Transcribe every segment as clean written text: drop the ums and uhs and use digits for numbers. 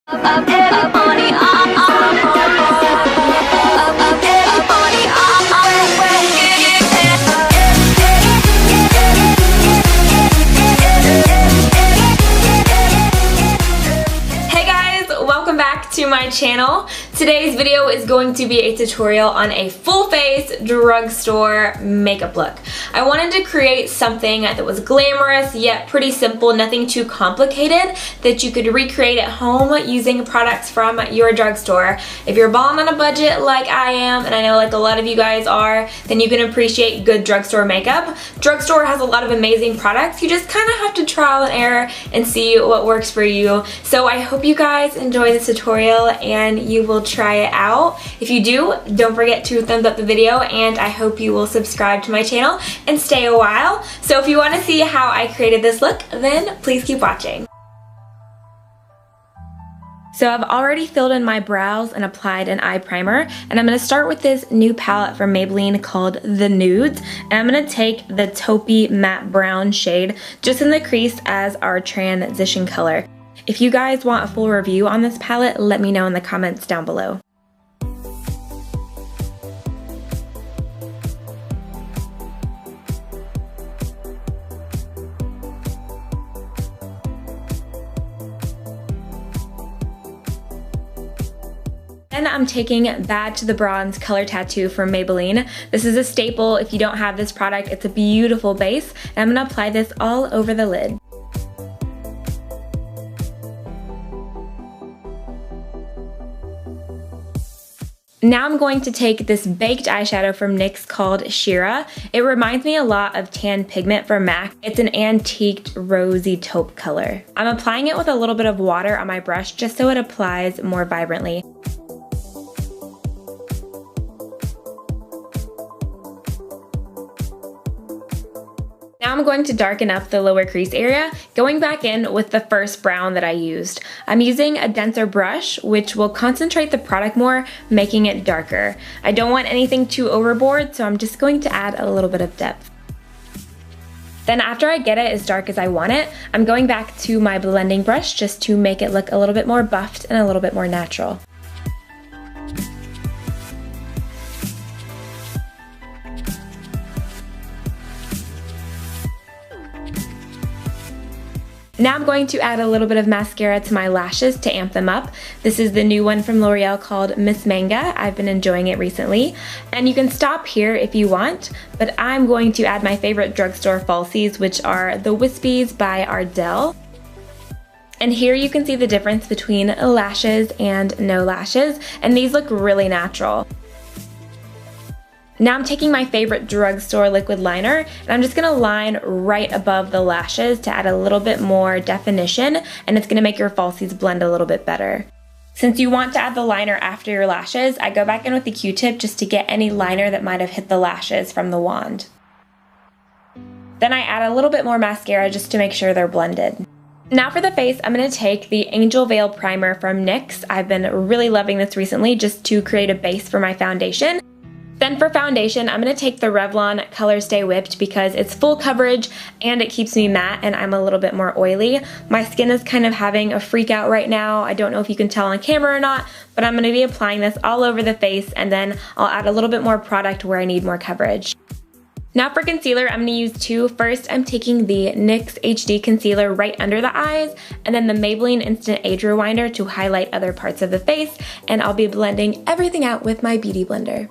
Welcome back to my channel. Today's video is going to be a tutorial on a full face drugstore makeup look. I wanted to create something that was glamorous yet pretty simple, nothing too complicated, that you could recreate at home using products from your drugstore. If you're balling on a budget like I am, and I know like a lot of you guys are, then you can appreciate good drugstore makeup. Drugstore has a lot of amazing products. You just kind of have to trial and error and see what works for you. So I hope you guys enjoy this tutorial and you will try it out. If you do, don't forget to thumbs up the video, and I hope you will subscribe to my channel and stay a while. So if you want to see how I created this look, then please keep watching. So I've already filled in my brows and applied an eye primer, and I'm going to start with this new palette from Maybelline called The Nudes, and I'm going to take the taupey matte brown shade just in the crease as our transition color. If you guys want a full review on this palette, let me know in the comments down below. Then I'm taking Bad to the Bronze Color Tattoo from Maybelline. This is a staple. If you don't have this product, it's a beautiful base, and I'm going to apply this all over the lid. Now I'm going to take this baked eyeshadow from NYX called Shira. It reminds me a lot of Tan Pigment from MAC. It's an antiqued rosy taupe color. I'm applying it with a little bit of water on my brush just so it applies more vibrantly. Now I'm going to darken up the lower crease area, going back in with the first brown that I used. I'm using a denser brush, which will concentrate the product more, making it darker. I don't want anything too overboard, so I'm just going to add a little bit of depth. Then after I get it as dark as I want it, I'm going back to my blending brush just to make it look a little bit more buffed and a little bit more natural. Now I'm going to add a little bit of mascara to my lashes to amp them up. This is the new one from L'Oreal called Miss Manga. I've been enjoying it recently. And you can stop here if you want, but I'm going to add my favorite drugstore falsies, which are the Wispies by Ardell. And here you can see the difference between lashes and no lashes, and these look really natural. Now I'm taking my favorite drugstore liquid liner, and I'm just going to line right above the lashes to add a little bit more definition, and it's going to make your falsies blend a little bit better. Since you want to add the liner after your lashes, I go back in with the Q-tip just to get any liner that might have hit the lashes from the wand. Then I add a little bit more mascara just to make sure they're blended. Now for the face, I'm going to take the Angel Veil Primer from NYX. I've been really loving this recently just to create a base for my foundation. Then for foundation, I'm going to take the Revlon Color Stay Whipped because it's full coverage and it keeps me matte, and I'm a little bit more oily. My skin is kind of having a freak out right now. I don't know if you can tell on camera or not, but I'm going to be applying this all over the face, and then I'll add a little bit more product where I need more coverage. Now for concealer, I'm going to use two. First, I'm taking the NYX HD Concealer right under the eyes, and then the Maybelline Instant Age Rewinder to highlight other parts of the face, and I'll be blending everything out with my Beauty Blender.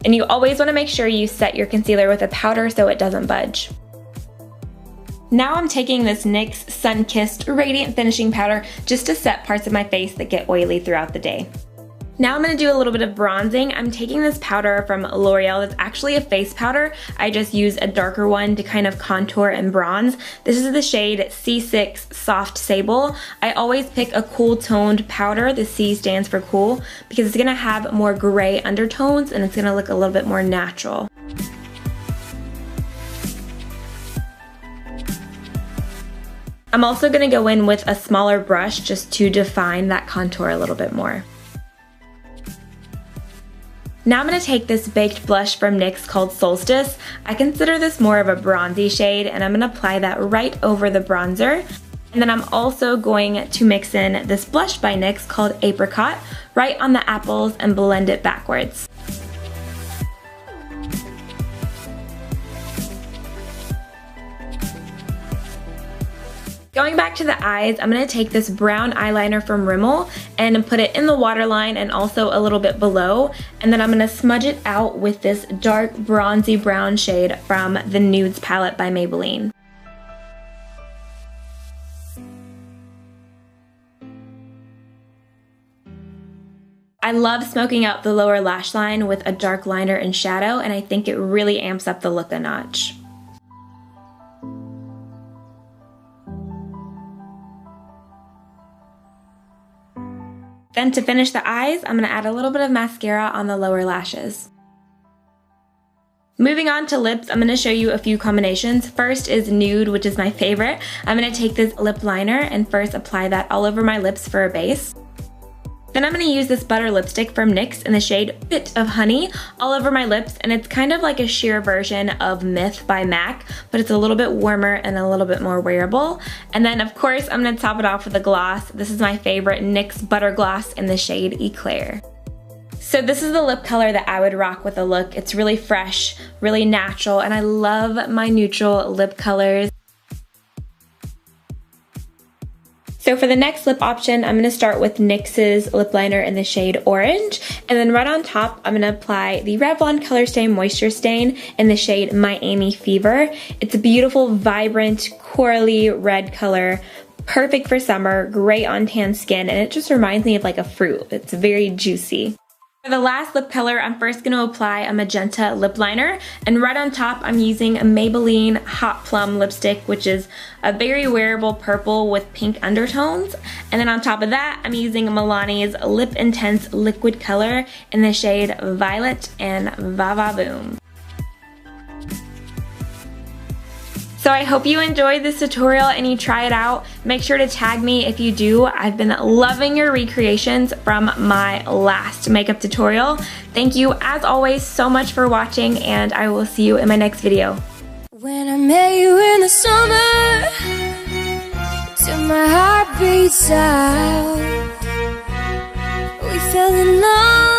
And you always want to make sure you set your concealer with a powder so it doesn't budge. Now I'm taking this NYX Sun-Kissed Radiant Finishing Powder just to set parts of my face that get oily throughout the day. Now I'm going to do a little bit of bronzing. I'm taking this powder from L'Oreal. It's actually a face powder. I just use a darker one to kind of contour and bronze. This is the shade C6 Soft Sable. I always pick a cool toned powder. The C stands for cool because it's going to have more gray undertones and it's going to look a little bit more natural. I'm also going to go in with a smaller brush just to define that contour a little bit more. Now I'm going to take this baked blush from NYX called Solstice. I consider this more of a bronzy shade, and I'm going to apply that right over the bronzer. And then I'm also going to mix in this blush by NYX called Apricot right on the apples and blend it backwards. Going back to the eyes, I'm going to take this brown eyeliner from Rimmel and put it in the waterline and also a little bit below. And then I'm going to smudge it out with this dark bronzy brown shade from the Nudes palette by Maybelline. I love smoking out the lower lash line with a dark liner and shadow, and I think it really amps up the look a notch. Then to finish the eyes, I'm going to add a little bit of mascara on the lower lashes. Moving on to lips, I'm going to show you a few combinations. First is Nude, which is my favorite. I'm going to take this lip liner and first apply that all over my lips for a base. Then I'm going to use this butter lipstick from NYX in the shade Bit of Honey all over my lips, and it's kind of like a sheer version of Myth by MAC, but it's a little bit warmer and a little bit more wearable. And then of course I'm going to top it off with a gloss. This is my favorite NYX Butter Gloss in the shade Eclair. So this is the lip color that I would rock with a look. It's really fresh, really natural, and I love my neutral lip colors. So for the next lip option, I'm going to start with NYX's lip liner in the shade Orange, and then right on top, I'm going to apply the Revlon Color Stay Moisture Stain in the shade Miami Fever. It's a beautiful, vibrant, corally red color, perfect for summer, great on tan skin, and it just reminds me of like a fruit. It's very juicy. For the last lip color, I'm first going to apply a magenta lip liner, and right on top I'm using a Maybelline Hot Plum lipstick, which is a very wearable purple with pink undertones. And then on top of that, I'm using Milani's Lip Intense liquid color in the shade Violet and Vava Boom. So I hope you enjoyed this tutorial and you try it out. Make sure to tag me if you do. I've been loving your recreations from my last makeup tutorial. Thank you as always so much for watching, and I will see you in my next video. When I met you in the summer, till my heart beats out, we fell in love.